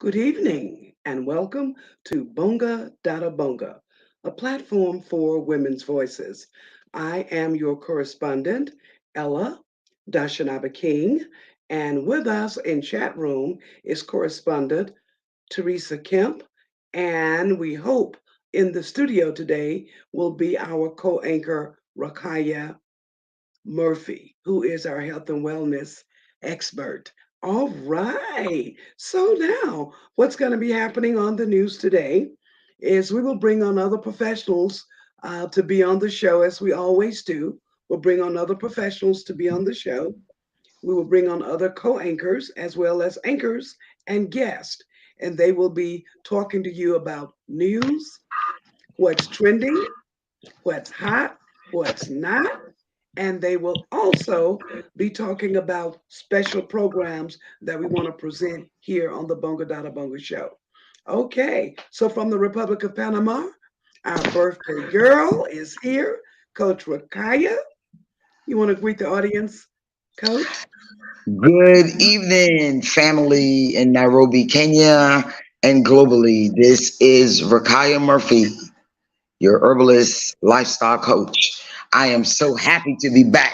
Good evening and welcome to Bonga Dada Bonga, a platform for women's voices. I am your correspondent, Ella Dashanaba King, and with us in chat room is correspondent Teresa Kemp, and we hope in the studio today will be our co-anchor Rakaya Murphy, who is our health and wellness expert. All right. So now, what's going to be happening on the news today is we will bring on other professionals to be on the show, as we always do. We'll bring on other professionals to be on the show. We will bring on other co anchors as well as anchors and guests, and they will be talking to you about news, what's trending, what's hot, what's not, and they will also be talking about special programs that we want to present here on the Bonga Dada Bonga Show. Okay, so from the Republic of Panama, our birthday girl is here, Coach Rakaya. You want to greet the audience, Coach? Good evening, family in Nairobi, Kenya, and globally. This is Rakaya Murphy, your herbalist lifestyle coach. I am so happy to be back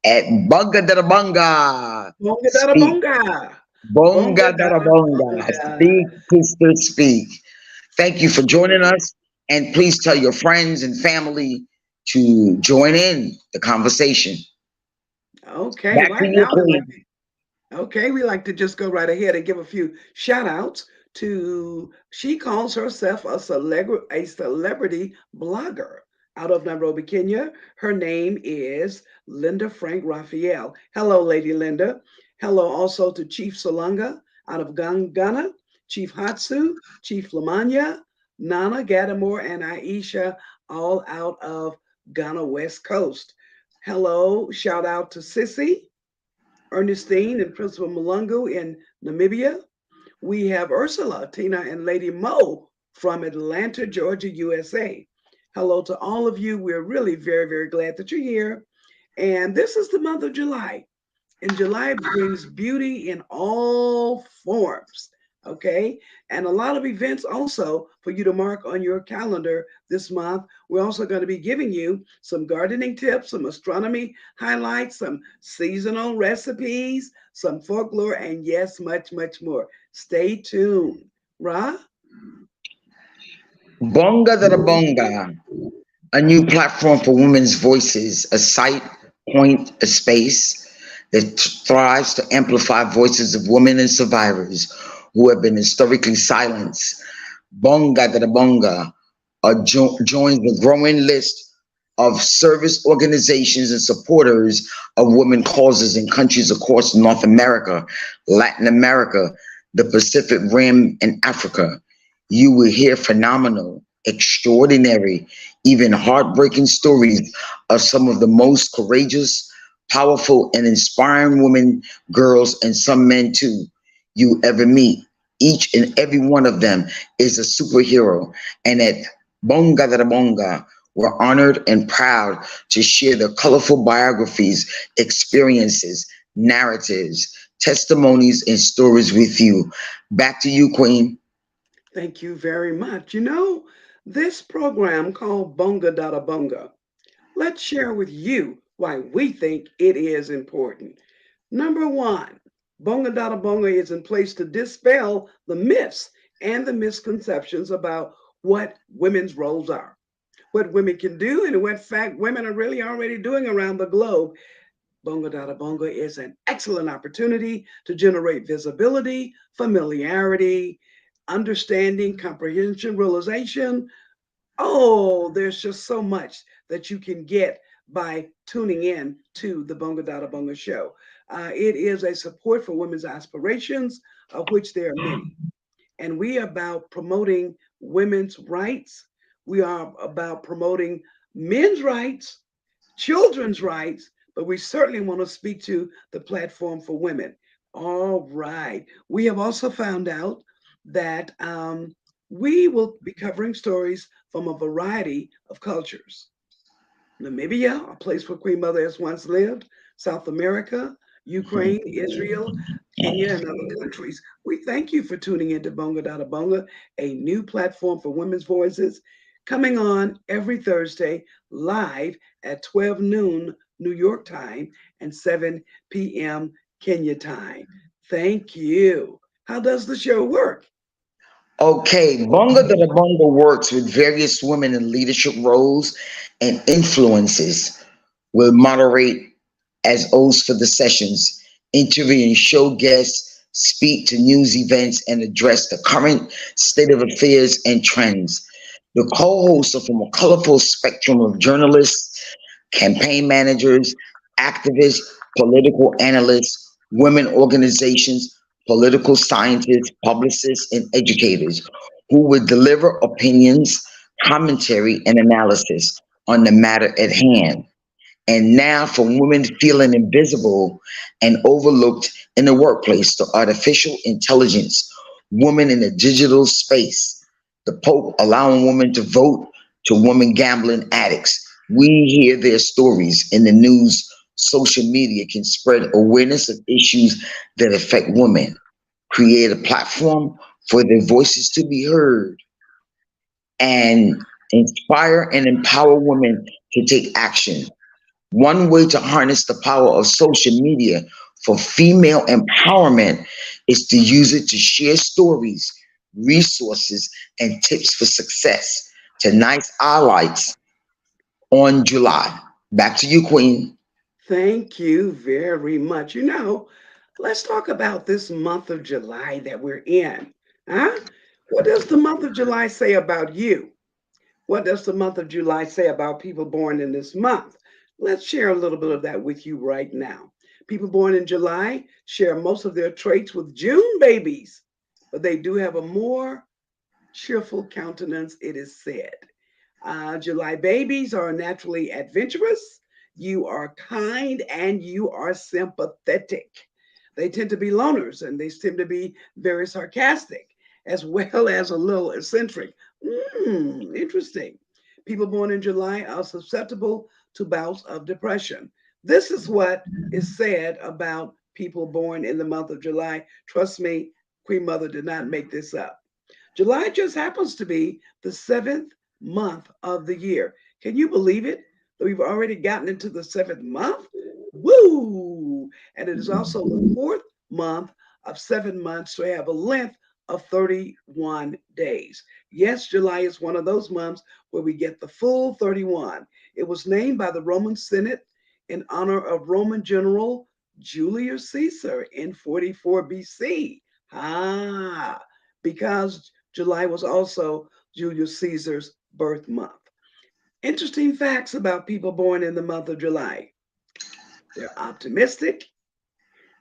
at Bunga da Bunga. Bonga Dada Speak, Bonga. Bonga Bonga da Dada Bonga. Bonga. Speak, sister, speak. Thank you for joining us, and please tell your friends and family to join in the conversation. Okay, Back to right you, now we like Queen. Okay, we like to just go right ahead and give a few shout outs to, she calls herself a celebrity blogger out of Nairobi, Kenya. Her name is Linda Frank Raphael. Hello, Lady Linda. Hello also to Chief Salanga out of Ghana, Chief Hatsu, Chief Lamanya, Nana Gadamore, and Aisha, all out of Ghana West Coast. Hello, shout out to Sissy, Ernestine and Principal Malungu in Namibia. We have Ursula, Tina, and Lady Mo from Atlanta, Georgia, USA. Hello to all of you. We're really very, very glad that you're here. And this is the month of July. And July brings beauty in all forms. Okay. And a lot of events also for you to mark on your calendar this month. We're also going to be giving you some gardening tips, some astronomy highlights, some seasonal recipes, some folklore, and yes, much, much more. Stay tuned. Ra? Bonga da Bonga. A new platform for women's voices, a site, point, a space that thrives to amplify voices of women and survivors who have been historically silenced. Bonga da Bonga joins the growing list of service organizations and supporters of women causes in countries across North America, Latin America, the Pacific Rim, and Africa. You will hear phenomenal, extraordinary, even heartbreaking stories of some of the most courageous, powerful, and inspiring women, girls, and some men too you ever meet. Each and every one of them is a superhero. And at Bonga da Bonga, we're honored and proud to share their colorful biographies, experiences, narratives, testimonies, and stories with you. Back to you, Queen. Thank you very much. This program called Bonga Dada Bonga, let's share with you why we think it is important. Number one, Bonga Dada Bonga is in place to dispel the myths and the misconceptions about what women's roles are, what women can do, and what fact women are really already doing around the globe. Bonga Dada Bonga is an excellent opportunity to generate visibility, familiarity, understanding, comprehension, realization. Oh, there's just so much that you can get by tuning in to the Bonga Dada Bonga show. It is a support for women's aspirations, of which there are many. And we are about promoting women's rights. We are about promoting men's rights, children's rights, but we certainly want to speak to the platform for women. All right. We have also found out that we will be covering stories from a variety of cultures. Namibia, a place where Queen Mother has once lived, South America, Ukraine, Israel, Kenya, and other countries. We thank you for tuning into Bonga Dada Bonga, a new platform for women's voices, coming on every Thursday live at 12 noon New York time and 7 p.m. Kenya time. Thank you. How does the show work? Okay, Bonga the Bonga works with various women in leadership roles and influences. Will moderate as host for the sessions, interview and show guests, speak to news events, and address the current state of affairs and trends. The co-hosts are from a colorful spectrum of journalists, campaign managers, activists, political analysts, women organizations, political scientists, publicists, and educators who would deliver opinions, commentary, and analysis on the matter at hand. And now, for women feeling invisible and overlooked in the workplace, to artificial intelligence, women in the digital space, the Pope allowing women to vote, to women gambling addicts. We hear their stories in the news. Social media can spread awareness of issues that affect women, create a platform for their voices to be heard, and inspire and empower women to take action. One way to harness the power of social media for female empowerment is to use it to share stories, resources, and tips for success. Tonight's highlights on July. Back to you, Queen. Thank you very much. Let's talk about this month of July that we're in. Huh? What does the month of July say about you? What does the month of July say about people born in this month? Let's share a little bit of that with you right now. People born in July share most of their traits with June babies, but they do have a more cheerful countenance, it is said. July babies are naturally adventurous. You are kind and you are sympathetic. They tend to be loners and they tend to be very sarcastic as well as a little eccentric. Interesting. People born in July are susceptible to bouts of depression. This is what is said about people born in the month of July. Trust me, Queen Mother did not make this up. July just happens to be the seventh month of the year. Can you believe it? That we've already gotten into the seventh month? Woo! And it is also the fourth month of 7 months, so we have a length of 31 days. Yes, July is one of those months where we get the full 31. It was named by the Roman Senate in honor of Roman general Julius Caesar in 44 BC. Because July was also Julius Caesar's birth month. Interesting facts about people born in the month of July. They're optimistic,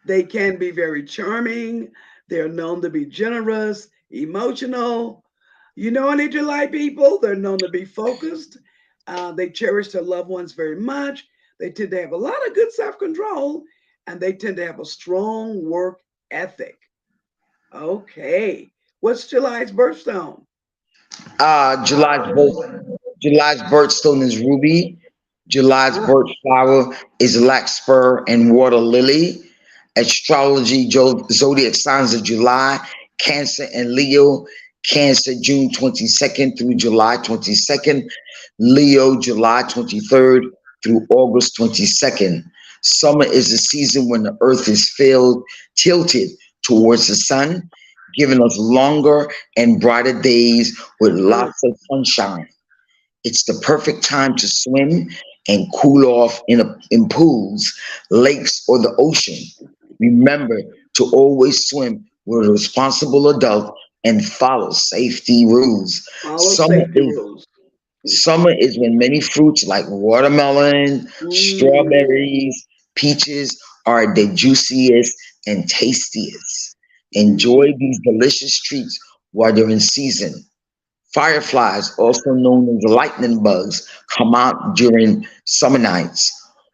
they can be very charming, they're known to be generous, emotional. You know any July people? They're known to be focused. They cherish their loved ones very much. They tend to have a lot of good self control and they tend to have a strong work ethic. Okay. What's July's birthstone? Uh, July's birth, July's birthstone is ruby. July's Ah, birth flower is larkspur and water lily. Astrology zodiac signs of July: Cancer and Leo. Cancer June 22nd through July 22nd. Leo July 23rd through August 22nd. Summer is the season when the earth is filled, tilted towards the sun, giving us longer and brighter days with ah. lots of sunshine. It's the perfect time to swim and cool off in pools, lakes, or the ocean. Remember to always swim with a responsible adult and follow safety rules. Follow Summer safety is rules. Summer is when many fruits like watermelon, Mm, strawberries, peaches are the juiciest and tastiest. Enjoy mm. these delicious treats while they're in season. Fireflies, also known as lightning bugs, come out during summer nights,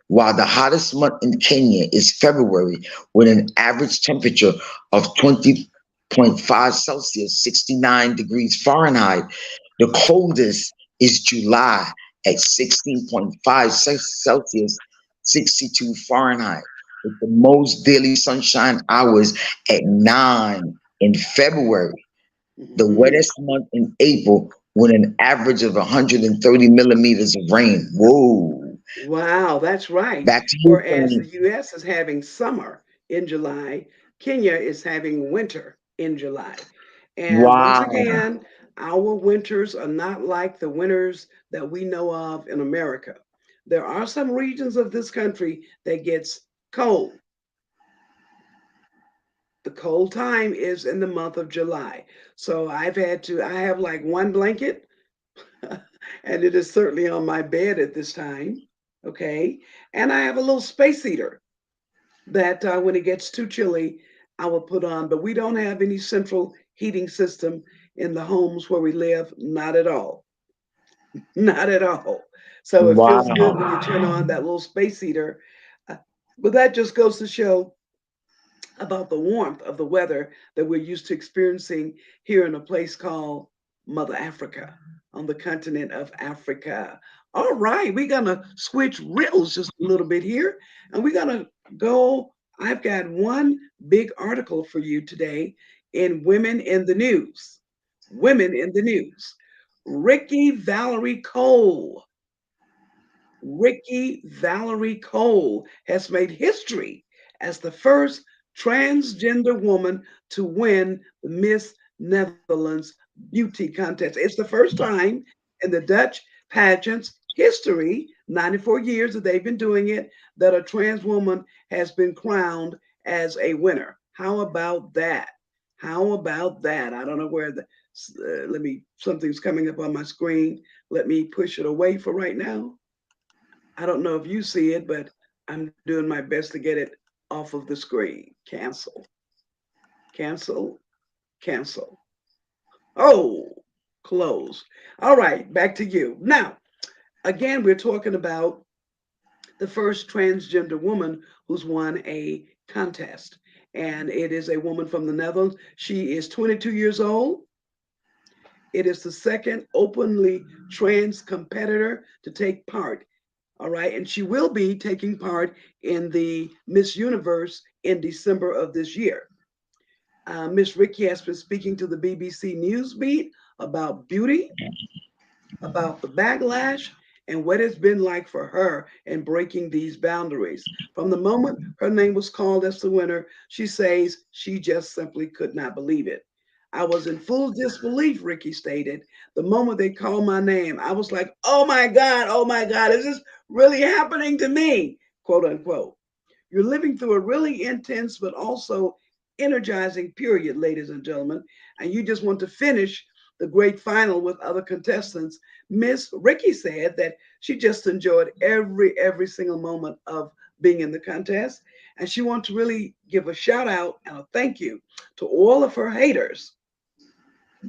while the hottest month in Kenya is February, with an average temperature of 20.5 Celsius, 69 degrees Fahrenheit. The coldest is July at 16.5 Celsius, 62 Fahrenheit. with the most daily sunshine hours at 9 in February, the Hmm. wettest month in April with an average of 130 millimeters of rain. Whoa. Wow, that's right. Back to you, Whereas the Tony. US is having summer in July, Kenya is having winter in July. And once Wow. again, our winters are not like the winters that we know of in America. There are some regions of this country that gets cold. The cold time is in the month of July. So I have like one blanket and it is certainly on my bed at this time. Okay. And I have a little space heater that when it gets too chilly, I will put on. But we don't have any central heating system in the homes where we live. Not at all. Not at all. So it feels good when you Wow. turn on that little space heater. Uh, but that just goes to show about the warmth of the weather that we're used to experiencing here in a place called Mother Africa, on the continent of Africa. All right, we're going to switch reels just a little bit here, and we're going to go. I've got one big article for you today in Women in the News. Women in the News. Ricky Valerie Cole. Ricky Valerie Cole has made history as the first transgender woman to win the Miss Netherlands beauty contest. It's the first time in the Dutch pageant's history, 94 years that they've been doing it, that a trans woman has been crowned as a winner. How about that? How about that? I don't know where let me, something's coming up on my screen. Let me push it away for right now. I don't know if you see it, but I'm doing my best to get it off of the screen. Cancel, cancel, cancel. Oh, close. All right, back to you. Now, again, we're talking about the first transgender woman who's won a contest. And it is a woman from the Netherlands. She is 22 years old. It is the second openly trans competitor to take part. All right. And she will be taking part in the Miss Universe in December of this year. Miss Ricky has been speaking to the BBC Newsbeat about beauty, about the backlash, and what it's been like for her in breaking these boundaries. From the moment her name was called as the winner, she says she just simply could not believe it. I was in full disbelief, Ricky stated. The moment they called my name, I was like, oh my God, is this really happening to me? Quote unquote. You're living through a really intense but also energizing period, ladies and gentlemen, and you just want to finish the great final with other contestants. Miss Ricky said that she just enjoyed every single moment of being in the contest, and she wants to really give a shout out and a thank you to all of her haters.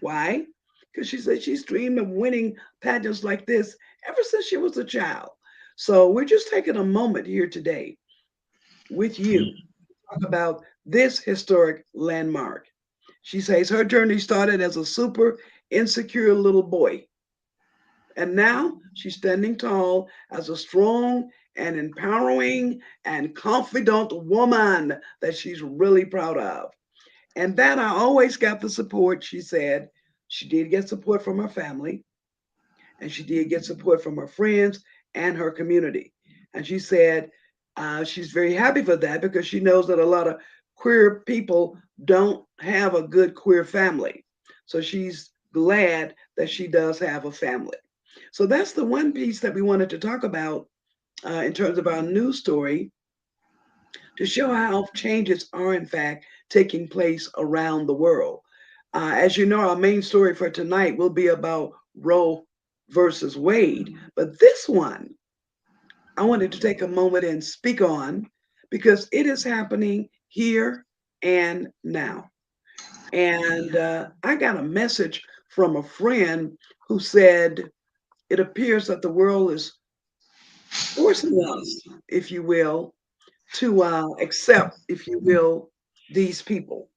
Why? Because she said she's dreamed of winning pageants like this ever since she was a child. So we're just taking a moment here today with you talk about this historic landmark. She says her journey started as a super insecure little boy, and now she's standing tall as a strong and empowering and confident woman that she's really proud of. And that I always got the support, she said. She did get support from her family, and she did get support from her friends and her community. And she said she's very happy for that because she knows that a lot of queer people don't have a good queer family. So she's glad that she does have a family. So that's the one piece that we wanted to talk about in terms of our news story to show how changes are, in fact, taking place around the world. As you know, our main story for tonight will be about Roe versus Wade. But this one, I wanted to take a moment and speak on because it is happening here and now. And I got a message from a friend who said it appears that the world is forcing us, if you will, to accept, if you will, these people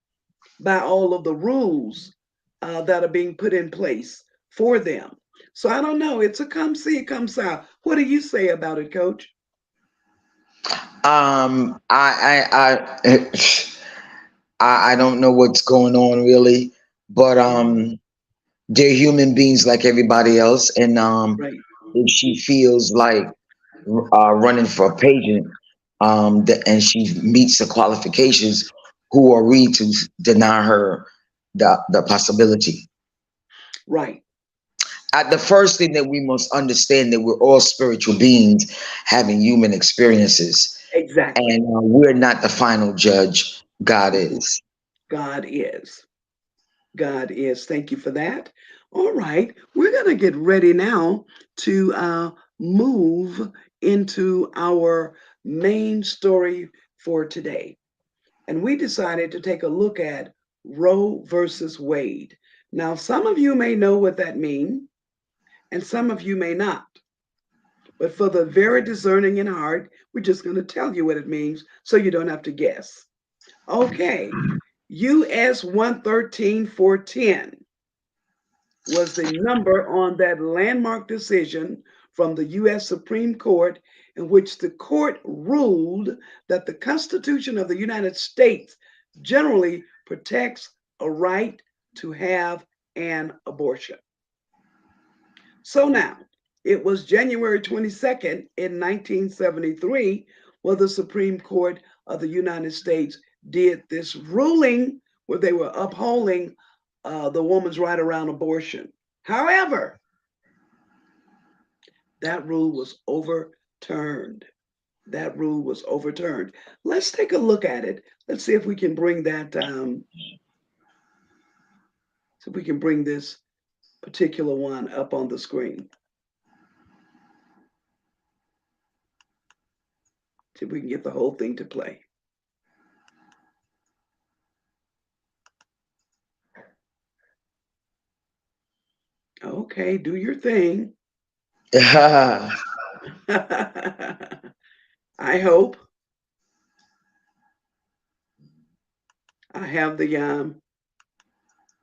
by all of the rules that are being put in place for them. So I don't know. It's a come see, come saw. What do you say about it, Coach? I don't know what's going on really, but Mhm. they're human beings like everybody else, and Right. if she feels like running for a pageant, and she meets the qualifications, who are we to deny her the possibility? Right. The first thing that we must understand that we're all spiritual beings having human experiences, Exactly. and we're not the final judge. God Mhm. is. God is. God is. Thank you for that. All right. We're going to get ready now to move into our main story for today. And we decided to take a look at Roe versus Wade. Now, some of you may know what that means, and some of you may not. But for the very discerning in heart, we're just going to tell you what it means so you don't have to guess. Okay. US 113410 was the number on that landmark decision from the US Supreme Court in which the court ruled that the Constitution of the United States generally protects a right to have an abortion. So now, it was January 22nd in 1973 where the Supreme Court of the United States did this ruling where they were upholding the woman's right around abortion. However, that rule was overturned. That rule was overturned. Let's take a look at it. Let's see if we can bring that, see if we can bring this particular one up on the screen. See if we can get the whole thing to play. Okay, do your thing. I hope I have the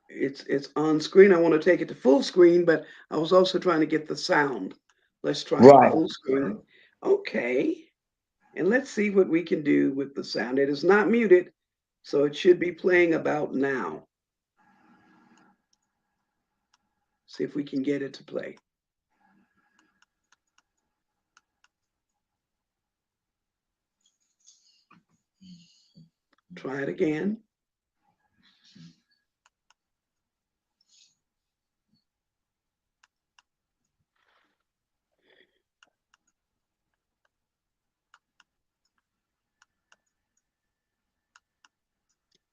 it's on screen. I want to take it to full screen, but I was also trying to get the sound. Let's try it Right. full screen. Okay. And let's see what we can do with the sound. It is not muted, so it should be playing about now. See if we can get it to play. Try it again.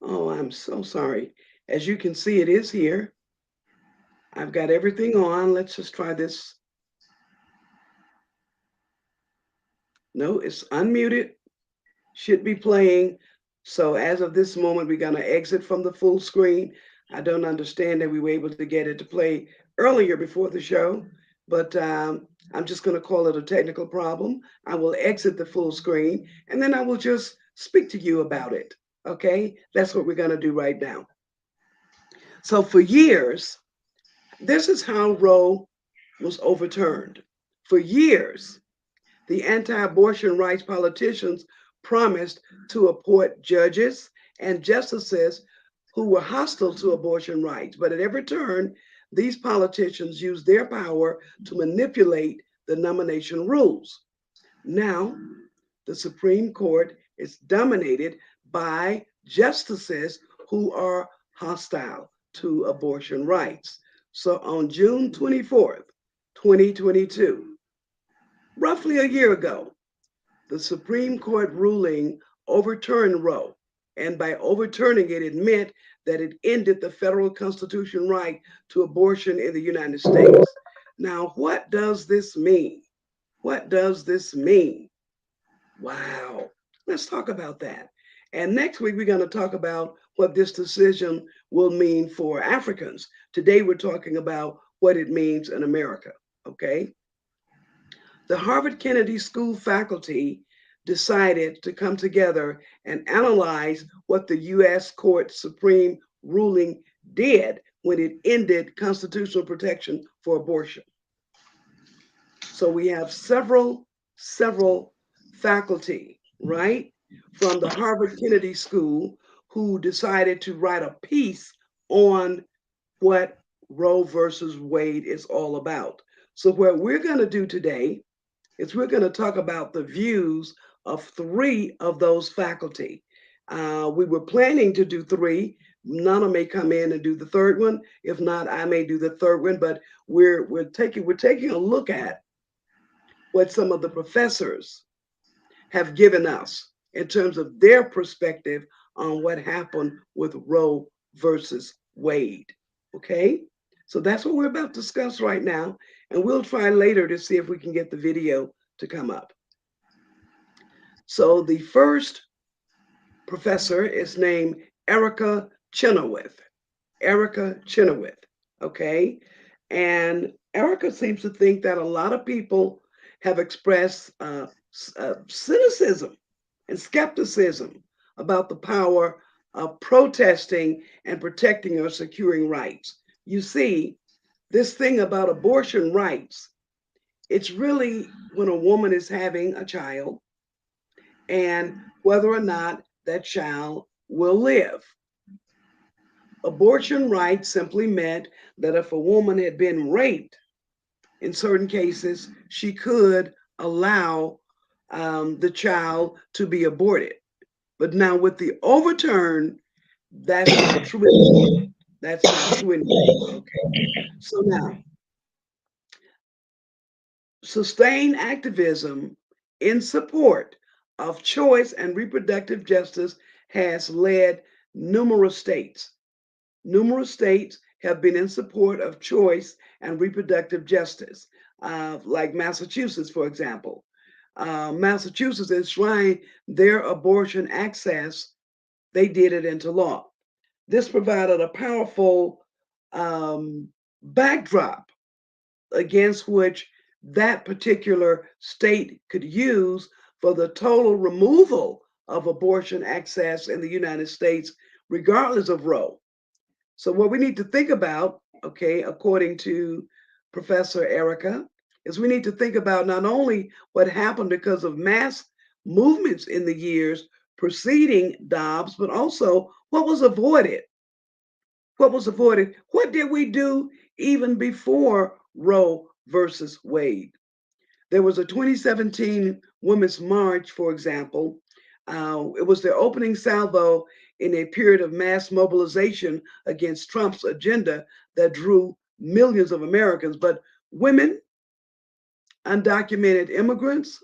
Oh, I'm so sorry. As you can see, it is here. I've got everything on. Let's just try this. No, it's unmuted. Should be playing. So as of this moment, we're going to exit from the full screen. I don't understand that we were able to get it to play earlier before the show, but I'm just going to call it a technical problem. I will exit the full screen and then I will just speak to you about it. Okay, that's what we're going to do right now. So for years, this is how Roe was overturned. For years, the anti abortion rights politicians promised to appoint judges and justices who were hostile to abortion rights. But at every turn, these politicians used their power to manipulate the nomination rules. Now, the Supreme Court is dominated by justices who are hostile to abortion rights. So on June 24th, 2022, roughly a year ago, the Supreme Court ruling overturned Roe. And by overturning it, it meant that it ended the federal constitutional right to abortion in the United States. Now, what does this mean? What does this mean? Wow. Let's talk about that. And next week, we're going to talk about what this decision will mean for Africans. Today, we're talking about what it means in America. Okay. The Harvard Kennedy School faculty decided to come together and analyze what the U.S. Court Supreme ruling did when it ended constitutional protection for abortion. So we have several faculty right, from the Harvard Kennedy School, who decided to write a piece on what Roe versus Wade is all about. So, what we're going to do today is we're going to talk about the views of three of those faculty. We were planning to do three. Nana may come in and do the third one. If not, I may do the third one. But we're taking a look at what some of the professors have given us in terms of their perspective on what happened with Roe versus Wade. Okay? So that's what we're about to discuss right now. And we'll try later to see if we can get the video to come up. So the first professor is named Erica Chenoweth. Erica Chenoweth. Okay? And Erica seems to think that a lot of people have expressed cynicism and skepticism about the power of protesting and protecting or securing rights. You see, this thing about abortion rights, it's really when a woman is having a child and whether or not that child will live. Abortion rights simply meant that if a woman had been raped, in certain cases, she could allow the child to be aborted. But now with the overturn, that's not true anymore. That's not true anymore. Okay. So now, sustained activism in support of choice and reproductive justice has led numerous states. Numerous states have been in support of choice and reproductive justice, like Massachusetts, for example. Massachusetts enshrined their abortion access, they did it into law. This provided a powerful backdrop against which that particular state could use for the total removal of abortion access in the United States, regardless of Roe. So, what we need to think about, okay, according to Professor Erica, is we need to think about not only what happened because of mass movements in the years preceding Dobbs, but also what was avoided. What was avoided? What did we do even before Roe versus Wade? There was a 2017 Women's March, for example. It was their opening salvo in a period of mass mobilization against Trump's agenda that drew millions of Americans. But women, undocumented immigrants,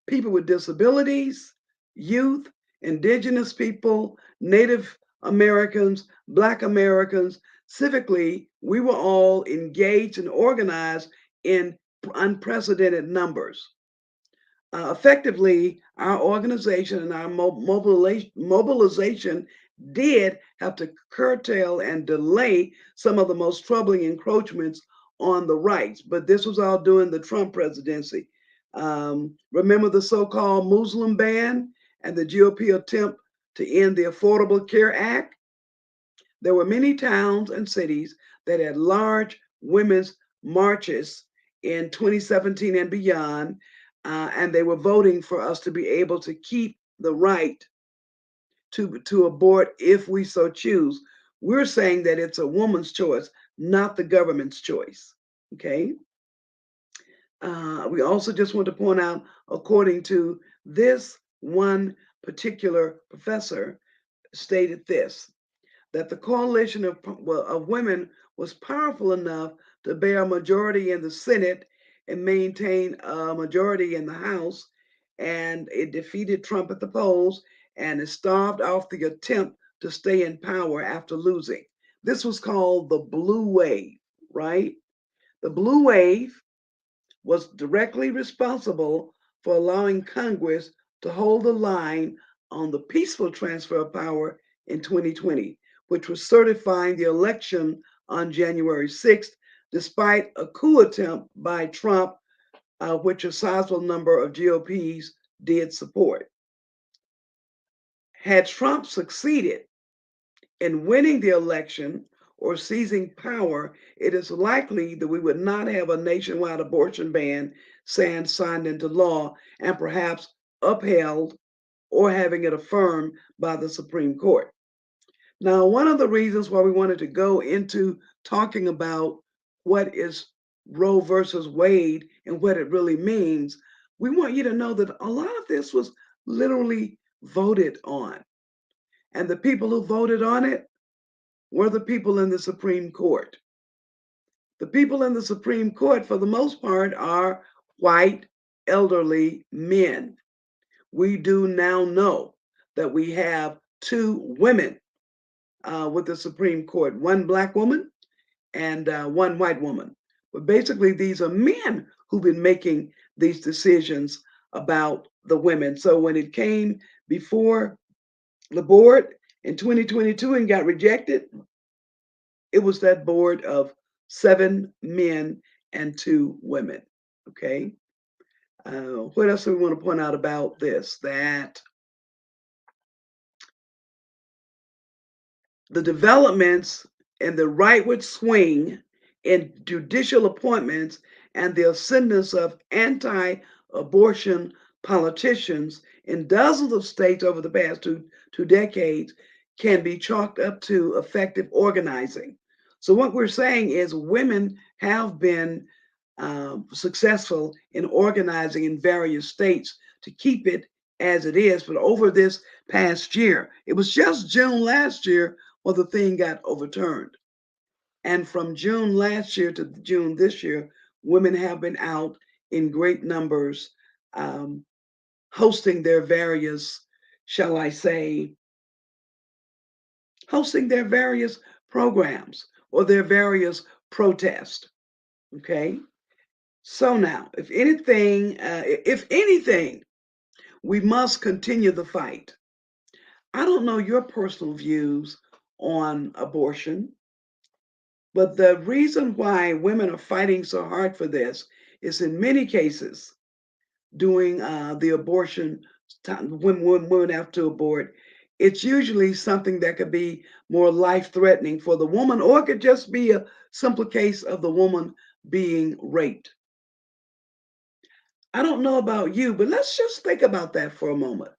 people with disabilities, youth, indigenous people, Native Americans, Black Americans, civically, we were all engaged and organized in unprecedented numbers. Effectively, our organization and our mobilization did have to curtail and delay some of the most troubling encroachments on the rights. But this was all during the Trump presidency. Remember the so called Muslim ban and the GOP attempt to end the Affordable Care Act? There were many towns and cities that had large women's marches in 2017 and beyond, and they were voting for us to be able to keep the right to abort if we so choose. We're saying that it's a woman's choice, not the government's choice. Okay. We also just want to point out, according to this one particular professor, stated this, that the coalition of women was powerful enough to bear a majority in the Senate and maintain a majority in the House, and it defeated Trump at the polls, and it starved off the attempt to stay in power after losing. This was called the Blue Wave, right? The Blue Wave was directly responsible for allowing Congress to hold the line on the peaceful transfer of power in 2020, which was certifying the election on January 6th, despite a coup attempt by Trump, which a sizable number of GOPs did support. Had Trump succeeded in winning the election or seizing power, it is likely that we would not have a nationwide abortion ban signed into law, and perhaps upheld or having it affirmed by the Supreme Court. Now, one of the reasons why we wanted to go into talking about what is Roe versus Wade and what it really means, we want you to know that a lot of this was literally voted on. And the people who voted on it were the people in the Supreme Court. The people in the Supreme Court, for the most part, are white, elderly men. We do now know that we have two women with the Supreme Court, one black woman and one white woman. But basically, these are men who've been making these decisions about the women. So when it came before the board in 2022 and got rejected, it was that board of 7 men and 2 women. Okay. What else do we want to point out about this? That the developments and the rightward swing in judicial appointments and the ascendance of anti-abortion politicians in dozens of states over the past two decades can be chalked up to effective organizing. So what we're saying is women have been successful in organizing in various states to keep it as it is. But over this past year, it was just June last year when the thing got overturned. And from June last year to June this year, women have been out in great numbers hosting their various, shall I say, hosting their various programs or their various protests. Okay. So now, if anything, we must continue the fight. I don't know your personal views on abortion, but the reason why women are fighting so hard for this is in many cases during the abortion time, when women have to abort, it's usually something that could be more life-threatening for the woman, or it could just be a simple case of the woman being raped. I don't know about you, but let's just think about that for a moment.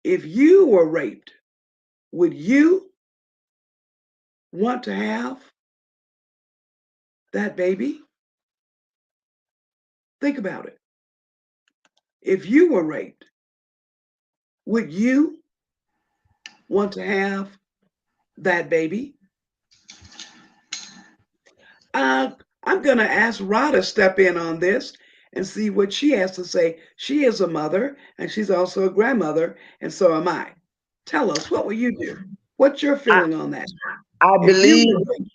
If you were raped, would you want to have that baby? Think about it. If you were raped, would you want to have that baby? I'm going to ask Rod to step in on this and see what she has to say. She is a mother and she's also a grandmother, and so am I. Tell us, what will you do? What's your I, feeling on that? I If you believe were raped,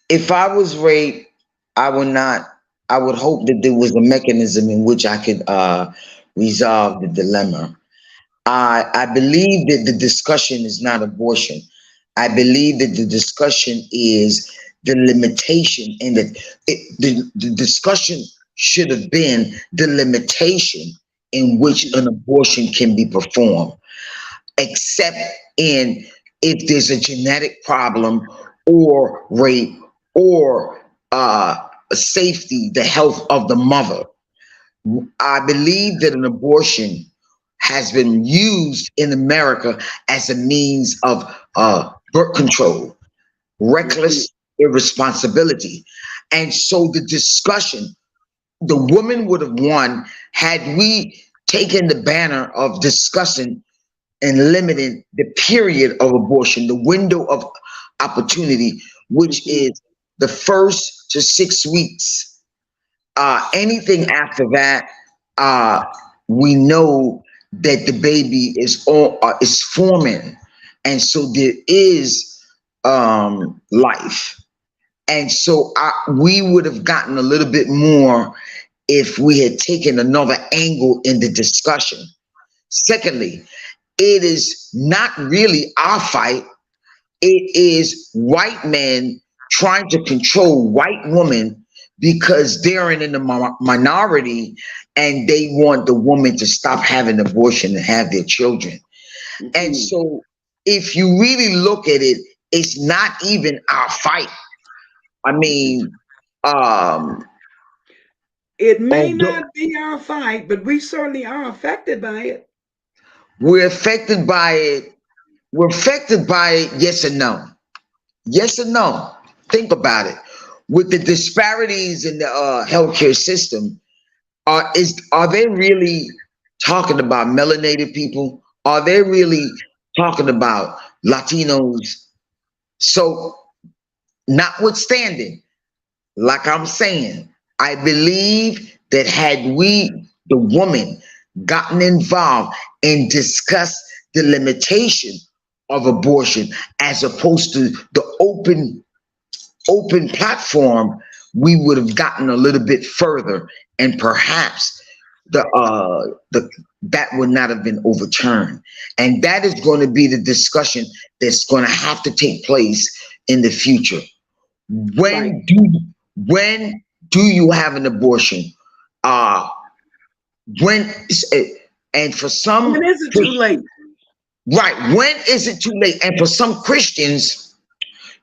if I was raped, I would not. I would hope that there was a mechanism in which I could resolve the dilemma. I believe that the discussion is not abortion. I believe that the discussion is the limitation, and that the discussion should have been the limitation in which an abortion can be performed, except in if there's a genetic problem or rape or safety, the health of the mother. I believe that an abortion has been used in America as a means of birth control, mhm, reckless irresponsibility. And so the discussion, the woman would have won had we taken the banner of discussing and limiting the period of abortion, the window of opportunity, which mhm, is the 1st to 6 weeks. Anything after that, uh, we know that the baby is forming, and so there is life, and so we would have gotten a little bit more if we had taken another angle in the discussion. Secondly, it is not really our fight. It is white men trying to control white women because they're in the minority and they want the woman to stop having abortion and have their children. And mhm. so, if you really look at it, it's not even our fight. I mean, um, It may Although not be our fight, but we certainly are affected by it. we're affected by it, we're affected by it, yes and no. Yes and no. Think about it. With the disparities in the healthcare system, are they really talking about melanated people? Are they really talking about Latinos? So, notwithstanding, like I'm saying, I believe that had we, the woman, gotten involved and discussed the limitation of abortion as opposed to the open platform, we would have gotten a little bit further, and perhaps the that would not have been overturned. And that is going to be the discussion that's going to have to take place in the future. Right. When do you have an abortion? Uh when and for some When is it too late? right, when is it too late? And for some Christians,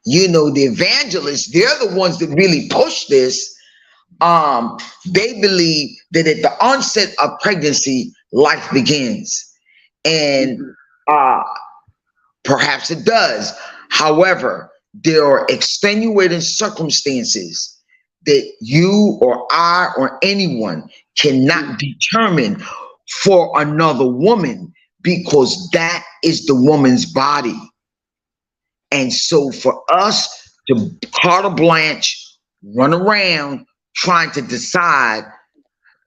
the evangelists, they're the ones that really push this. They believe that at the onset of pregnancy, life begins. And Mhm. uh perhaps it does. However, there are extenuating circumstances that you or I or anyone cannot determine for another woman, because that is the woman's body. And so for us to carte blanche run around trying to decide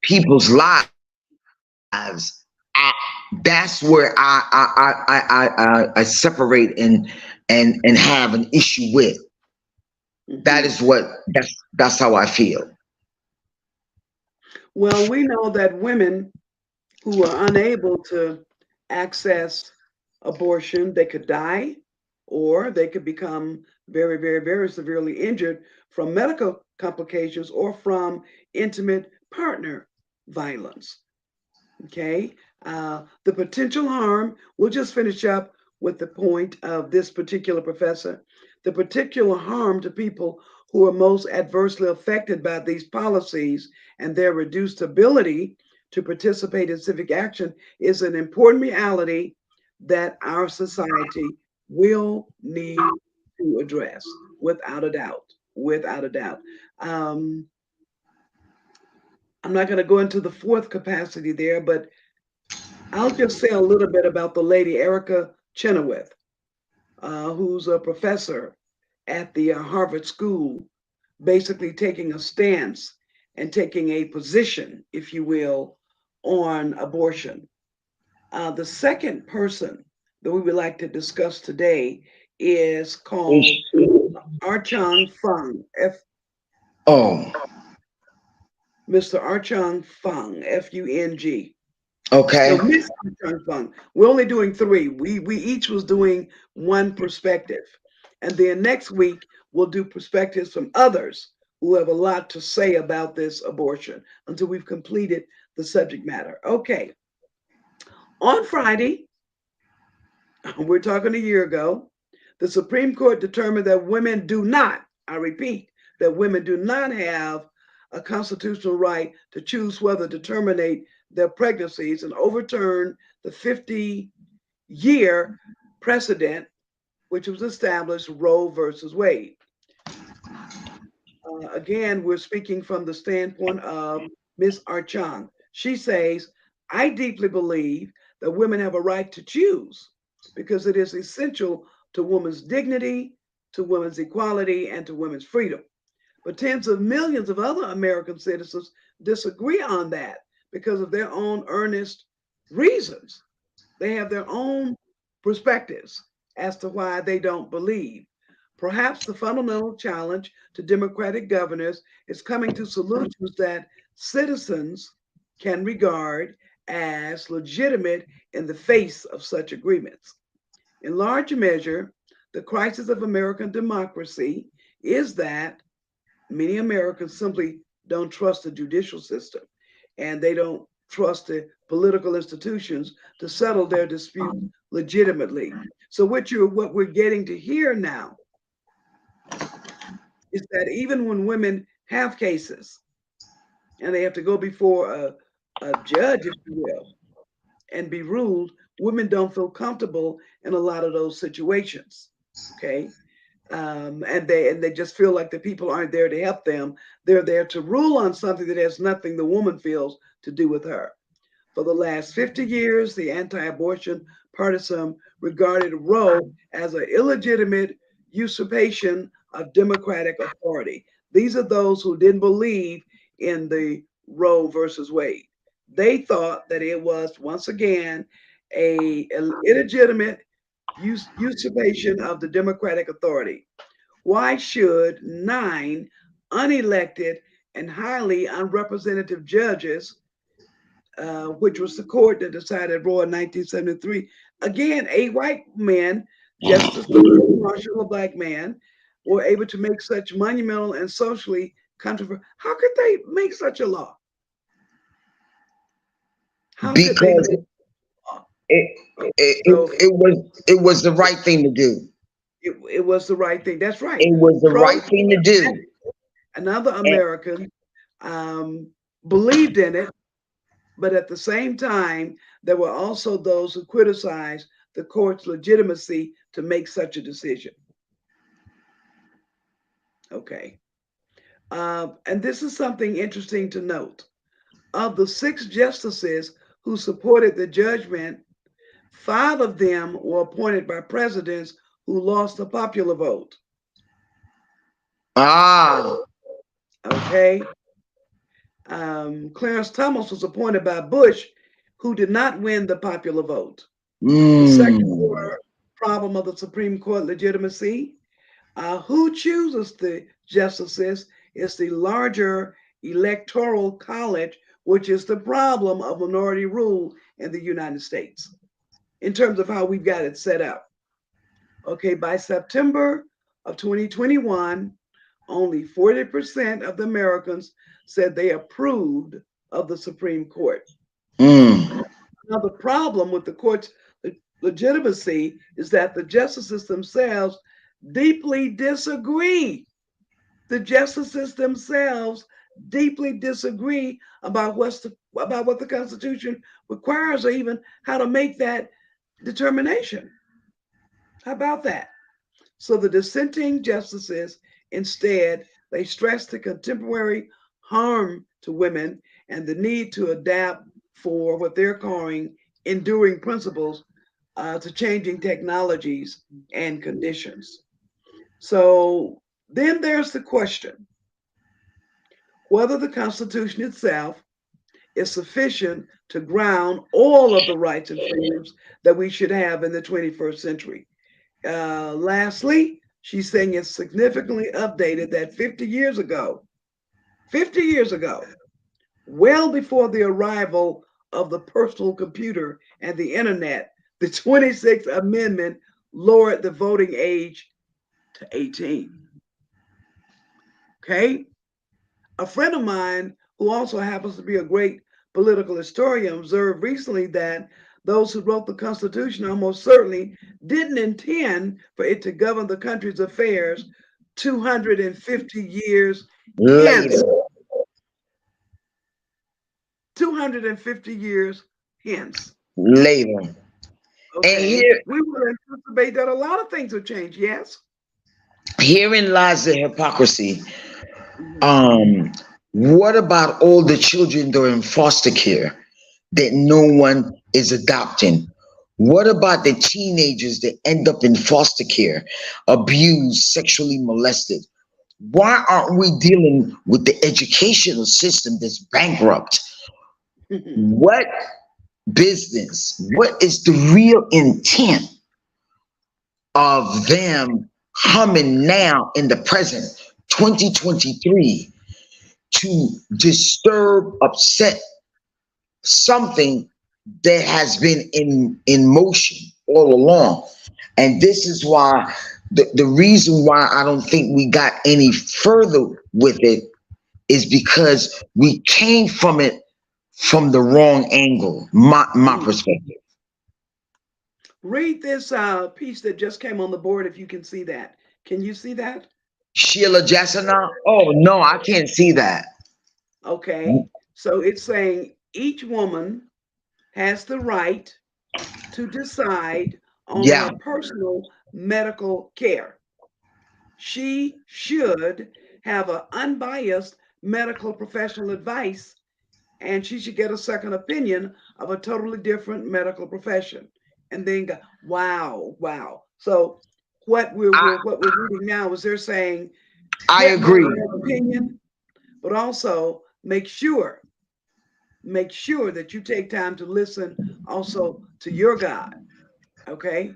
people's lives, that's where I separate and have an issue with. That is Mhm. that's how I feel. Well, we know that women who are unable to access abortion, they could die or they could become very, very, very severely injured from medical complications or from intimate partner violence. Okay. The potential harm, we'll just finish up with the point of this particular professor. The particular harm to people who are most adversely affected by these policies and their reduced ability to participate in civic action is an important reality that our society will need to address without a doubt. Without a doubt. Um, I'm not going to go into the fourth capacity there, but I'll just say a little bit about the lady Erica Chenoweth, who's a professor at the Harvard School, basically taking a stance and taking a position, if you will, on abortion. The second person that we would like to discuss today is called Archang Fung, Oh, Mr. Archang Fung, Fung. No, okay. Miss Armstrong Fung. We're only doing three. We each was doing one perspective. And then next week we'll do perspectives from others who have a lot to say about this abortion until we've completed the subject matter. Okay. On Friday, we're talking a year ago, the Supreme Court determined that women do not, I repeat, that women do not have a constitutional right to choose whether to terminate their pregnancies and overturn the 50-year precedent which was established Roe versus Wade. Again, we're speaking from the standpoint of Ms. Archang. She says, I deeply believe that women have a right to choose because it is essential to women's dignity, to women's equality, and to women's freedom. But tens of millions of other American citizens disagree on that because of their own earnest reasons. They have their own perspectives as to why they don't believe. Perhaps the fundamental challenge to democratic governors is coming to solutions that citizens can regard as legitimate in the face of such agreements. In large measure, the crisis of American democracy is that many Americans simply don't trust the judicial system and they don't trust the political institutions to settle their disputes legitimately. So what we're getting to hear now is that even when women have cases, and they have to go before a judge, if you will, and be ruled. Women don't feel comfortable in a lot of those situations. Okay. And they just feel like the people aren't there to help them. They're there to rule on something that has nothing the woman feels to do with her. For the last 50 years, the anti abortion partisan regarded Roe as an illegitimate usurpation of democratic authority. These are those who didn't believe in the Roe versus Wade. They thought that it was, once again, a illegitimate usurpation of the democratic authority. Why should 9 unelected and highly unrepresentative judges, which was the court that decided Roe in 1973. Again, 8 white men, Justice Marshall, a black man, were able to make such monumental and socially controversial. How could they make such a law? How could they Because make a law? it So it was the right thing to do. it was the right thing. That's right. It was the Pro right thing to do. another And American um, believed in it, but at the same time, there were also those who criticized the court's legitimacy to make such a decision. Okay. And this is something interesting to note. Of the 6 justices who supported the judgment, 5 of them were appointed by presidents who lost the popular vote. ah, Okay. Clarence Thomas was appointed by Bush, who did not win the popular vote. The second mm, problem of the Supreme Court legitimacy, who chooses the justices is the larger electoral college, which is the problem of minority rule in the United States in terms of how we've got it set up. Okay, by September of 2021, only 40% of the Americans said they approved of the Supreme Court. mm, Now, the problem with the court's legitimacy is that the justices themselves deeply disagree. The justices themselves deeply disagree about about what the Constitution requires, or even how to make that determination. How about that? So the dissenting justices instead they stress the contemporary harm to women and the need to adapt for what they're calling enduring principles to changing technologies and conditions. So then there's the question whether the Constitution itself is sufficient to ground all of the rights and freedoms that we should have in the 21st century. Lastly, she's saying it's significantly updated that 50 years ago, well before the arrival of the personal computer and the internet, the 26th Amendment lowered the voting age to 18. Okay? A friend of mine who also happens to be a great political historian observed recently that those who wrote the Constitution almost certainly didn't intend for it to govern the country's affairs 250 years hence. later, 250 years hence. later. And Okay. We would anticipate that a lot of things will change, yes? herein lies the hypocrisy. Mhm. Um, what about all the children that are in foster care that no one is adopting? What about the teenagers that end up in foster care, abused, sexually molested? Why aren't we dealing with the educational system that's bankrupt? What business? What is the real intent of them coming now in the present 2023 to disturb, upset something that has been in motion all along? And this is why the reason why I don't think we got any further with it is because we came from it from the wrong angle, my perspective. Read this piece that just came on the board if you can see that. Can you see that? Sheila Jassana? Oh no, I can't see that. Okay. So it's saying each woman has the right to decide on Yeah, her personal medical care. She should have an unbiased medical professional advice, and she should get a second opinion of a totally different medical profession. And then go, wow, wow. So I what we're reading now is they're saying I get more agree. than one opinion, but also make sure that you take time to listen also to your God. Okay.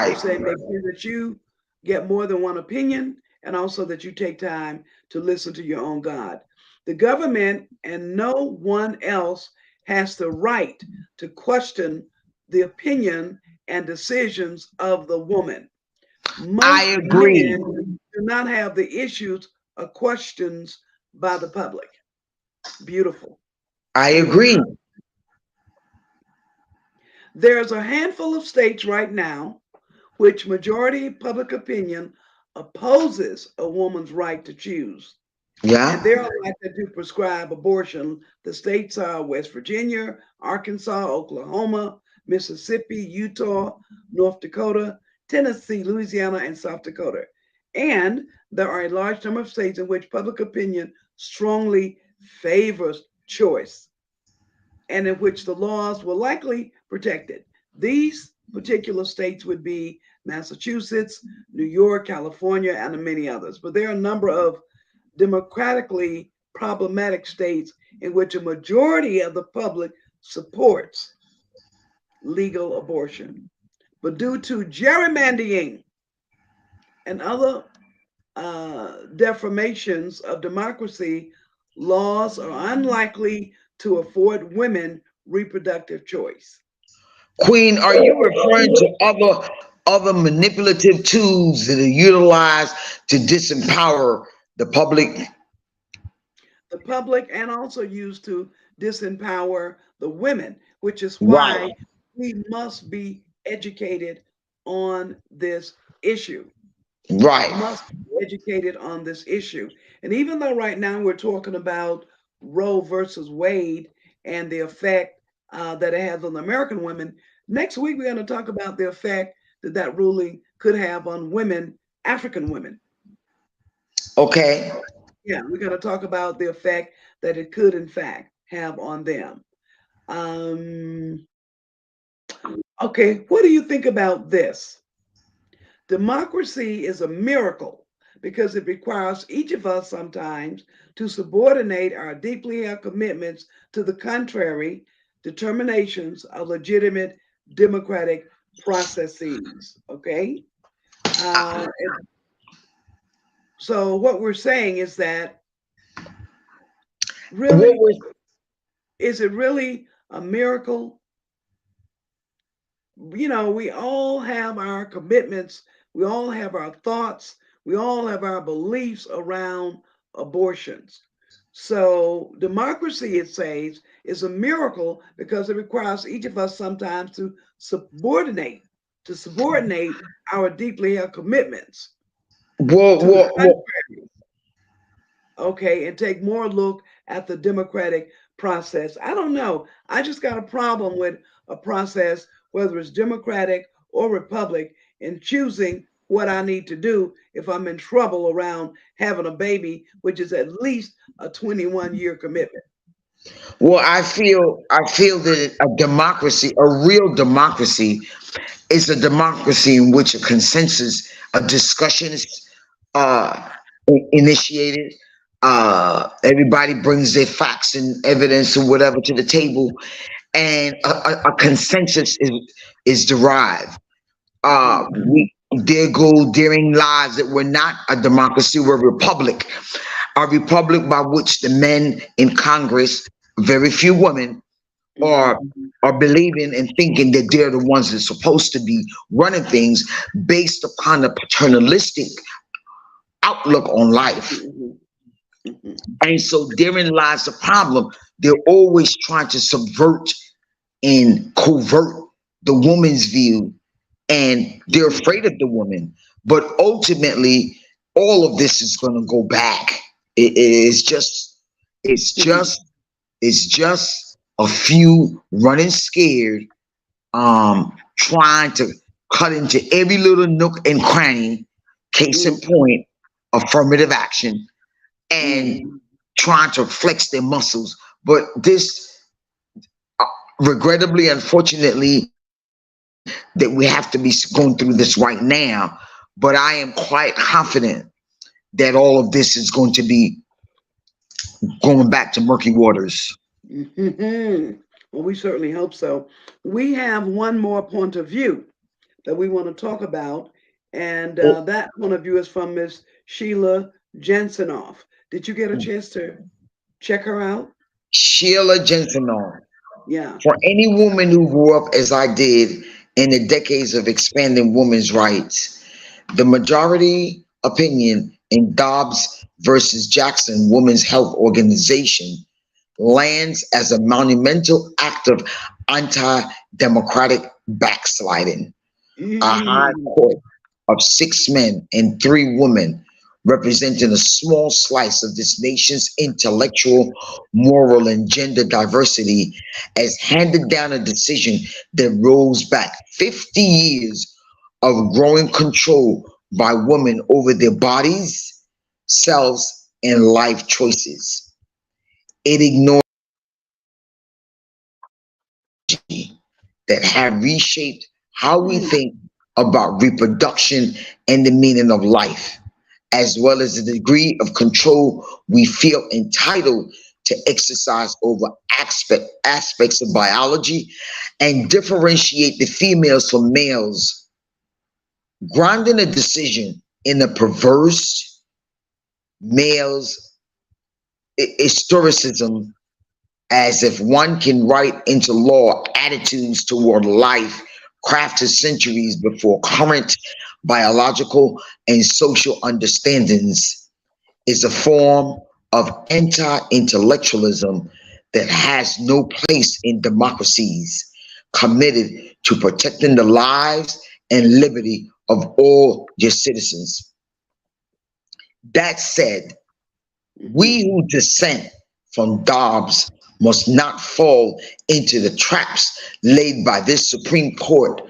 They're Right. saying make sure that you get more than one opinion and also that you take time to listen to your own God. The government and no one else has the right to question the opinion and decisions of the woman. I Most agree. men do not have the issues or questions by the public. Beautiful, I beautiful. agree. There's a handful of states right now which majority public opinion opposes a woman's right to choose. And Yeah. they're elected to prescribe abortion. The states are West Virginia, Arkansas, Oklahoma, Mississippi, Utah, North Dakota, Tennessee, Louisiana, and South Dakota. And there are a large number of states in which public opinion strongly favors choice and in which the laws will likely protect it. These particular states would be Massachusetts, New York, California, and many others. But there are a number of democratically problematic states in which a majority of the public supports legal abortion. But due to gerrymandering and other deformations of democracy, laws are unlikely to afford women reproductive choice. Queen, are you referring to other manipulative tools that are utilized to disempower the public? The public and also used to disempower the women, which is Right. why we must be educated on this issue. Right. Must be educated on this issue. And even though right now we're talking about Roe versus Wade and the effect that it has on American women, next week we're going to talk about the effect that that ruling could have on women, African women. Okay. Yeah, we're going to talk about the effect that it could, in fact, have on them. Um, okay, what do you think about this? Democracy is a miracle because it requires each of us sometimes to subordinate our deeply held commitments to the contrary determinations of legitimate democratic processes. Okay? Uh, so, what we're saying is that What really, was is it really a miracle? We all have our commitments, we all have our thoughts, we all have our beliefs around abortions. So, democracy, it says, is a miracle because it requires each of us sometimes to subordinate our deeply held commitments what to the what country, okay, and take more look at the democratic process. I don't know. I just got a problem with a process, whether it's democratic or republic, in choosing what I need to do if I'm in trouble around having a baby, which is at least a 21-year commitment. I feel that a democracy, a real democracy, is a democracy in which a consensus, a discussion is uh, initiated. Everybody brings their facts and evidence or whatever to the table, and a consensus is derived. Mhm. There go daring lies that we're not a democracy, we're a republic. A republic by which the men in Congress, very few women, are Mhm. are believing and thinking that they're the ones that's supposed to be running things based upon a paternalistic outlook on life. Mhm. Mhm. And so therein lies the problem. They're always trying to subvert and covert the woman's view, and they're Mhm. afraid of the woman. But ultimately, all of this is going to go back. It's just, it's Mhm. just. It's just a few running scared, trying to cut into every little nook and cranny. Case in Mm, point, affirmative action, and mm. trying to flex their muscles. But this, regrettably, unfortunately, that we have to be going through this right now. But I am quite confident that all of this is going to be going back to murky waters. Mhm. Well, we certainly hope so. We have one more point of view that we want to talk about, and Oh, that point of view is from Miss Sheila Jensenoff. Did you get a chance to check her out? Sheila Gentleman. Yeah. For any woman who grew up as I did in the decades of expanding women's rights, the majority opinion in Dobbs versus Jackson Women's Health Organization lands as a monumental act of anti democratic backsliding. A high Mm. court of 6 men and 3 women, representing a small slice of this nation's intellectual, moral, and gender diversity, has handed down a decision that rolls back 50 years of growing control by women over their bodies, selves, and life choices. It ignores that have reshaped how we Mm. think about reproduction and the meaning of life, as well as the degree of control we feel entitled to exercise over aspects of biology and differentiate the females from males, grounding a decision in a perverse male's historicism, as if one can write into law attitudes toward life crafted centuries before current biological and social understandings, is a form of anti-intellectualism that has no place in democracies committed to protecting the lives and liberty of all their citizens. That said, we Mhm. who dissent from Dobbs must not fall into the traps laid by this Supreme Court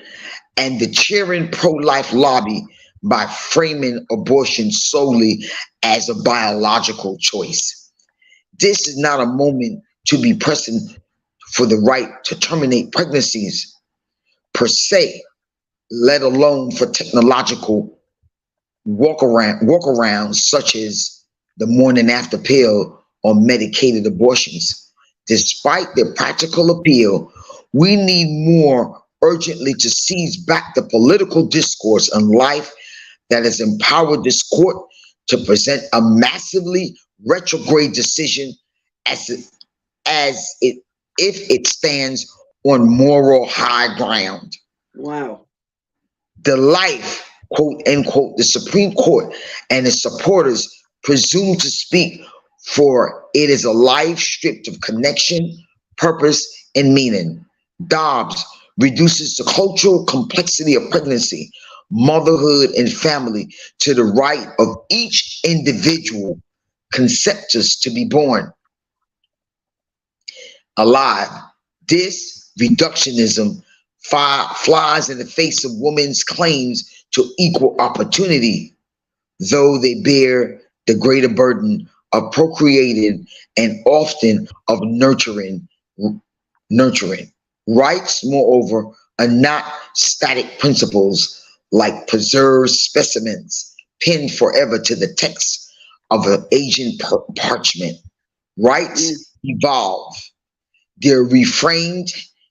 and the cheering pro life lobby by framing abortion solely as a biological choice. This is not a moment to be pressing for the right to terminate pregnancies per se, let alone for technological workarounds such as the morning after pill or medicated abortions. Despite their practical appeal, we need more urgently to seize back the political discourse on life that has empowered this court to present a massively retrograde decision as it, as it if it stands on moral high ground. Wow. The life, quote unquote, the Supreme Court and its supporters presume to speak for it is a life stripped of connection, purpose, and meaning. Dobbs reduces the cultural complexity of pregnancy, motherhood, and family to the right of each individual conceptus to be born alive. This reductionism flies in the face of women's claims to equal opportunity, though they bear the greater burden of procreating and often of nurturing. Rights, moreover, are not static principles like preserved specimens pinned forever to the text of an ancient parchment. Mm. Rights evolve, they're reframed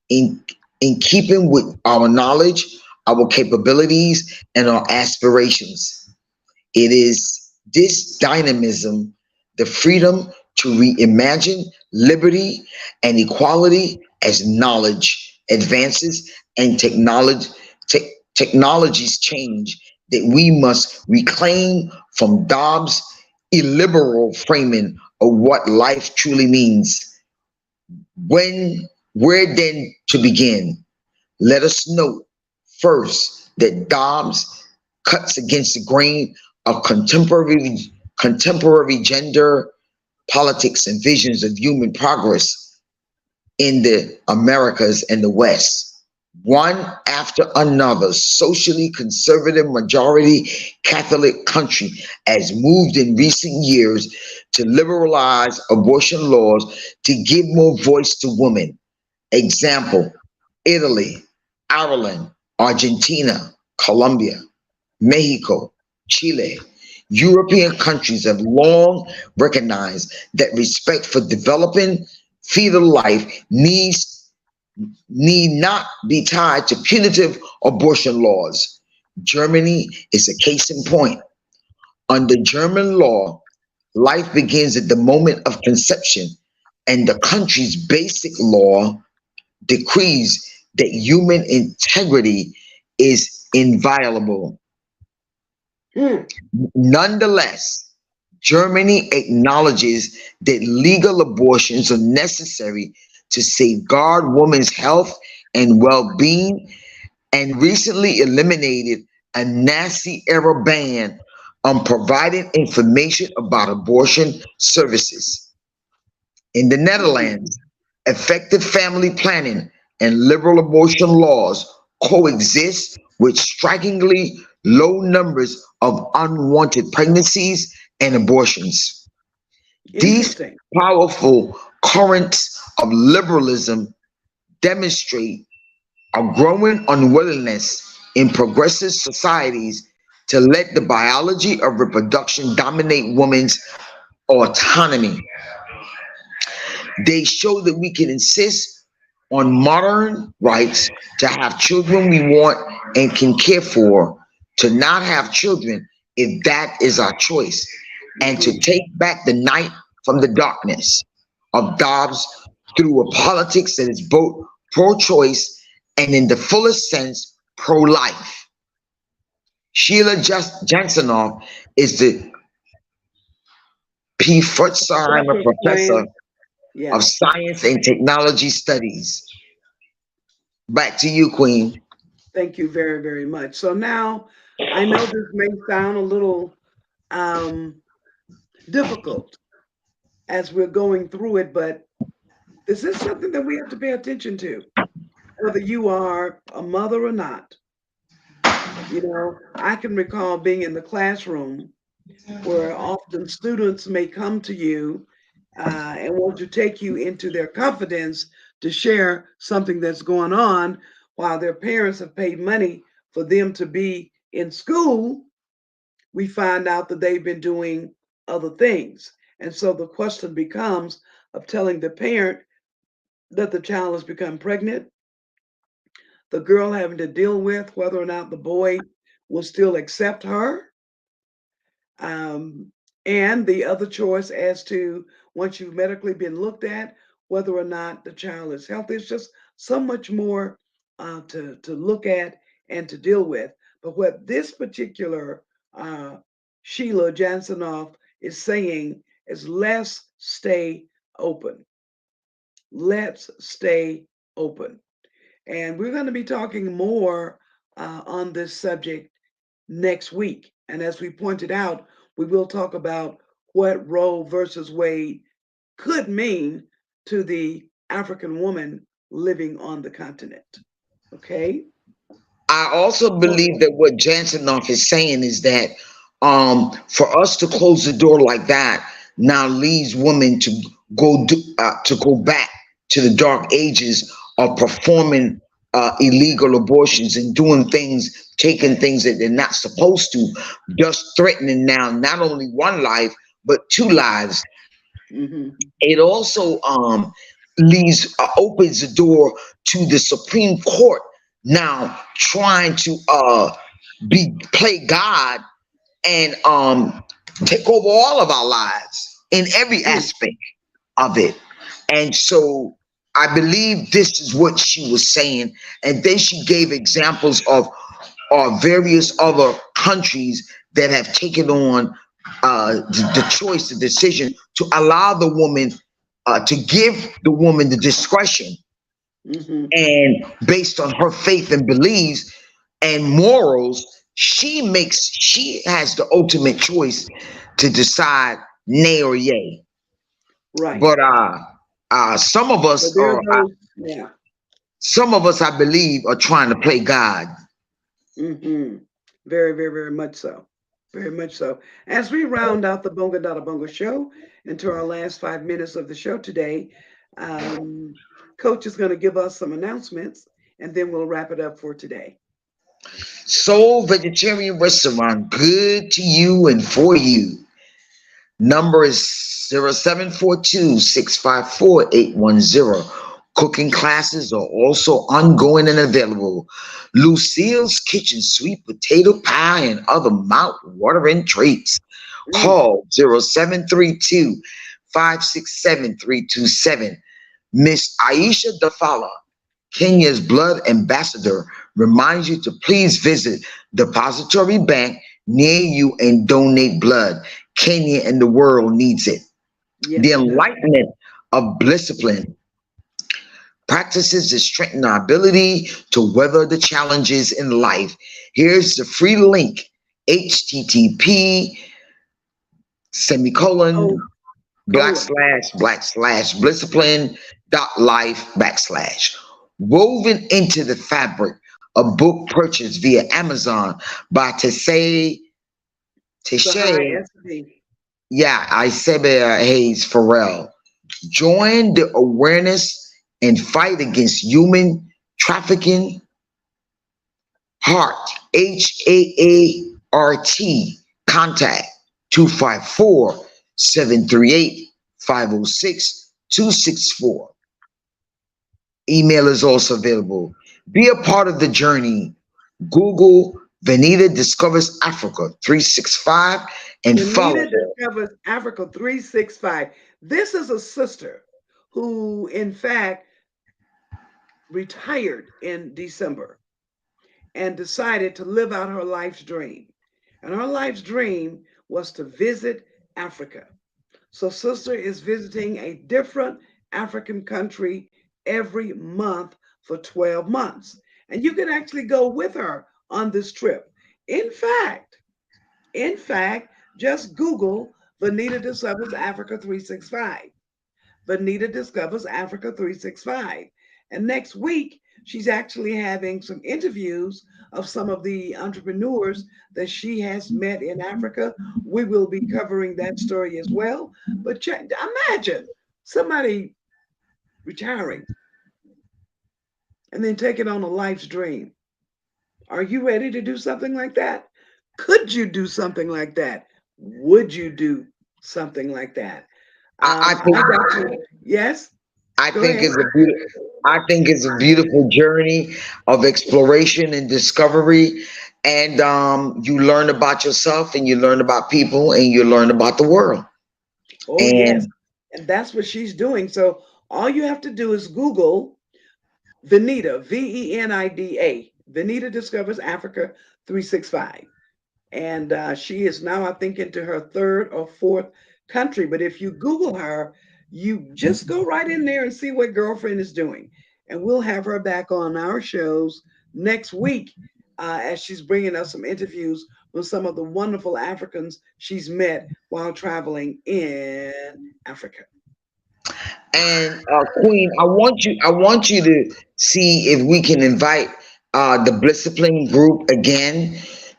in in keeping with our knowledge, our capabilities, and our aspirations. It is this dynamism, the freedom to reimagine liberty and equality as knowledge advances and technologies change, that we must reclaim from Dobbs' illiberal framing of what life truly means. When where then to begin? Let us note first that Dobbs cuts against the grain of contemporary gender politics and visions of human progress. in the Americas and the West. One after another, socially conservative majority Catholic country has moved in recent years to liberalize abortion laws to give more voice to women. Example: Italy, Ireland, Argentina, Colombia, Mexico, Chile. European countries have long recognized that respect for developing fetal life need not be tied to punitive abortion laws. Germany is a case in point. Under German law, life begins at the moment of conception, and the country's basic law decrees that human integrity is inviolable. Mm. Nonetheless, Germany acknowledges that legal abortions are necessary to safeguard women's health and well being, and recently eliminated a Nazi era ban on providing information about abortion services. In the Mm. Netherlands, effective family planning and liberal abortion laws coexist with strikingly low numbers of unwanted pregnancies and abortions. These Interesting. powerful currents of liberalism demonstrate a growing unwillingness in progressive societies to let the biology of reproduction dominate women's autonomy. They show that we can insist on modern rights to have children we want and can care for, to not have children if that is our choice, and to Hmm. take back the night from the darkness of Dobbs through a politics that is both pro choice and, in the fullest sense, pro life. Sheila Jansenoff is the P. Futzheimer Professor Professor Swain. of Yeah. Science and Technology Studies. Back to you, Queen. Thank you very, very much. So now I know this may sound a little um, difficult as we're going through it, but this is something that we have to pay attention to, whether you are a mother or not. You know, I can recall being in the classroom where often students may come to you and want to take you into their confidence to share something that's going on while their parents have paid money for them to be in school. We find out that they've been doing other things. And so the question becomes of telling the parent that the child has become pregnant, the girl having to deal with whether or not the boy will still accept her, um, and the other choice as to once you've medically been looked at, whether or not the child is healthy. It's just so much more to look at and to deal with. But what this particular uh, Sheila Jansenoff is saying is let's stay open. Let's stay open. And we're going to be talking more on this subject next week. And as we pointed out, we will talk about what Roe versus Wade could mean to the African woman living on the continent. Okay? I also believe that what Janssenoff is saying is that for us to close the door like that now leaves women to to go back to the dark ages of performing illegal abortions and doing things, taking things that they're not supposed to, just threatening now not only one life but two lives. Hmm. It also leaves opens the door to the Supreme Court now trying to be play God and take over all of our lives in every aspect of it. And so I believe this is what she was saying. And then she gave examples of various other countries that have taken on the choice, the decision to allow the woman, to give the woman the discretion, Hmm. and based on her faith and beliefs and morals, she has the ultimate choice to decide nay or yay. Right. But Some of So us there are are, those, yeah. some of us, I believe, are trying to play God. Hmm. Very, very, very much so. Very much so. As we round out the Bonga Dada Bonga show into our last 5 minutes of the show today, um, Coach is going to give us some announcements and then we'll wrap it up for today. Soul Vegetarian Restaurant, good to you and for you. Number is 0742-654-810. Cooking classes are also ongoing and available. Lucille's Kitchen, sweet potato pie and other mouth-watering treats. Mm, Call 0732-567-327. Miss Aisha Dafala, Kenya's blood ambassador, reminds you to please visit Depository Bank near you and donate blood. Kenya and the world needs it. The yes, it does. enlightenment of discipline practices that strengthen our ability to weather the challenges in life. Here's the free link: http semicolon Oh, black colon. slash black slash discipline dot life backslash. Woven into the fabric, a book purchased via Amazon by So high Teshe, SD. yeah, Isabel Hayes Farrell. Join the awareness and fight against human trafficking. Heart, HAART. Contact 254-738-506-264. Email is also available. Be a part of the journey. Google Vanita Discovers Africa 365 and follow Benita her. discovers Africa 365. This is a sister who, in fact, retired in December and decided to live out her life's dream. And her life's dream was to visit Africa. So, Sister is visiting a different African country every month for 12 months. And you can actually go with her on this trip. In fact, in fact, just Google Vanita Discovers Africa 365. Vanita Discovers Africa 365. And next week, she's actually having some interviews of some of the entrepreneurs that she has met in Africa. We will be covering that story as well. But imagine somebody retiring and then taking on a life's dream. Are you ready to do something like that? Could you do something like that? Would you do something like that? I think I got you. Yes, I go think ahead. it's a beautiful I think it's a beautiful journey of exploration and discovery. And you learn about yourself and you learn about people and you learn about the world. Oh, yes. And And that's what she's doing. So all you have to do is Google Venida, Venida, Venida Discovers Africa 365. And she is now, I think, into her third or fourth country. But if you Google her, you just go right in there and see what girlfriend is doing. And we'll have her back on our shows next week as she's bringing us some interviews with some of the wonderful Africans she's met while traveling in Africa. Queen, I want you to see if we can invite the Discipline group again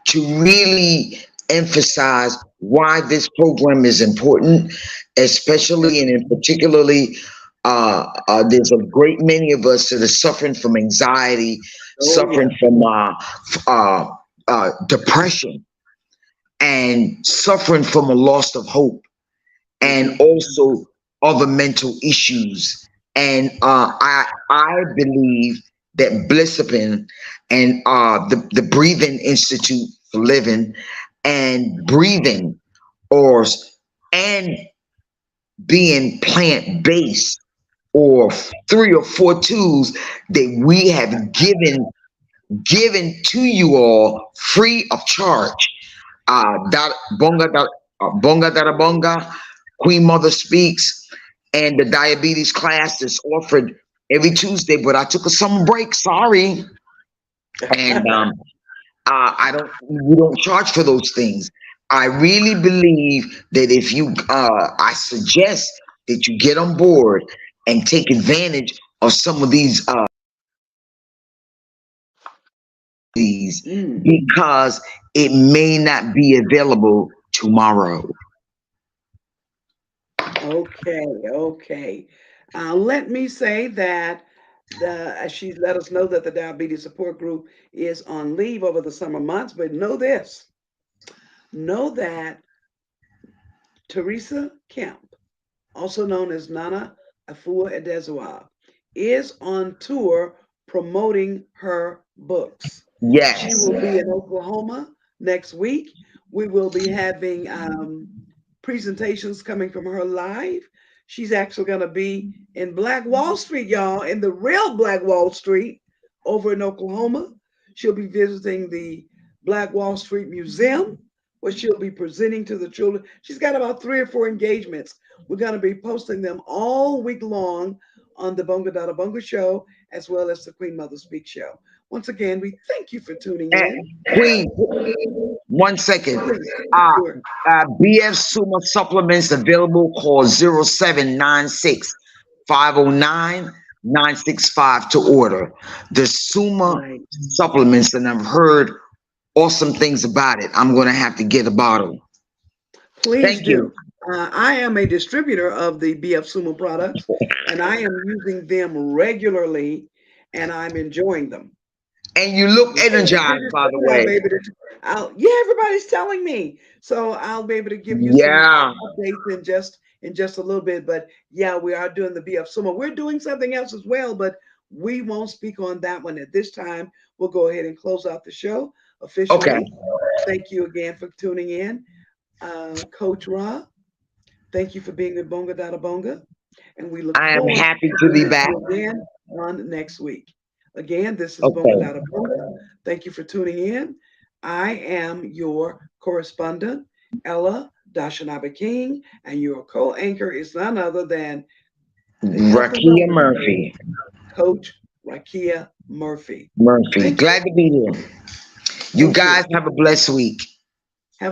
to really emphasize why this program is important, especially and in particularly there's a great many of us that are suffering from anxiety, Oh, suffering yeah. from depression, and suffering from a loss of hope, and Hmm. also other mental issues. And I believe that Blissipin and the Breathing Institute for Living and breathing, or and being plant based, or three or four tools that we have given to you all free of charge. Bonga Dada Bonga, Queen Mother Speaks, and the diabetes class is offered every Tuesday. But I took a summer break. Sorry, and I don't. We don't charge for those things. I really believe that if you, I suggest that you get on board and take advantage of some of these because it may not be available tomorrow. Okay, okay. Let me say that she let us know that the diabetes support group is on leave over the summer months, but know that Teresa Kemp, also known as Nana Afua Adezua, is on tour promoting her books. She Yes. will be in Oklahoma next week. We will be having presentations coming from her live. She's actually going to be in Black Wall Street, y'all, in the real Black Wall Street over in Oklahoma. She'll be visiting the Black Wall Street Museum where she'll be presenting to the children. She's got about 3 or 4 engagements. We're going to be posting them all week long on the Bonga Dada Bonga show, as well as the Queen Mother Speak show. Once again, we thank you for tuning And in. Queen, 1 second. Please, Uh, sure. BF Suma supplements available. Call 0796 509 965 to order. The Suma Right. supplements, and I've heard awesome things about it. I'm going to have to get a bottle. Please Thank you. do. I am a distributor of the BF Sumo products, and I am using them regularly, and I'm enjoying them. And you look Okay, energized, by the I'll way. be able to. Yeah, everybody's telling me, so I'll be able to give you some Yeah. updates in just a little bit. But yeah, we are doing the BF Sumo. We're doing something else as well, but we won't speak on that one at this time. We'll go ahead and close out the show Okay. officially. Thank you again for tuning in, Coach Ra. Thank you for being with Bonga Dada Bonga. And we look I am forward happy to to being be with back. you again on next week. Again, this is Bonga Okay. Dada Bonga. Thank you for tuning in. I am your correspondent, Ella Dashanabe King, and your co anchor is none other than the health and Rakia wellness coach, Murphy. Coach Rakia Murphy. Murphy. Thank you. Glad to be here. You Thank guys you. have a blessed week.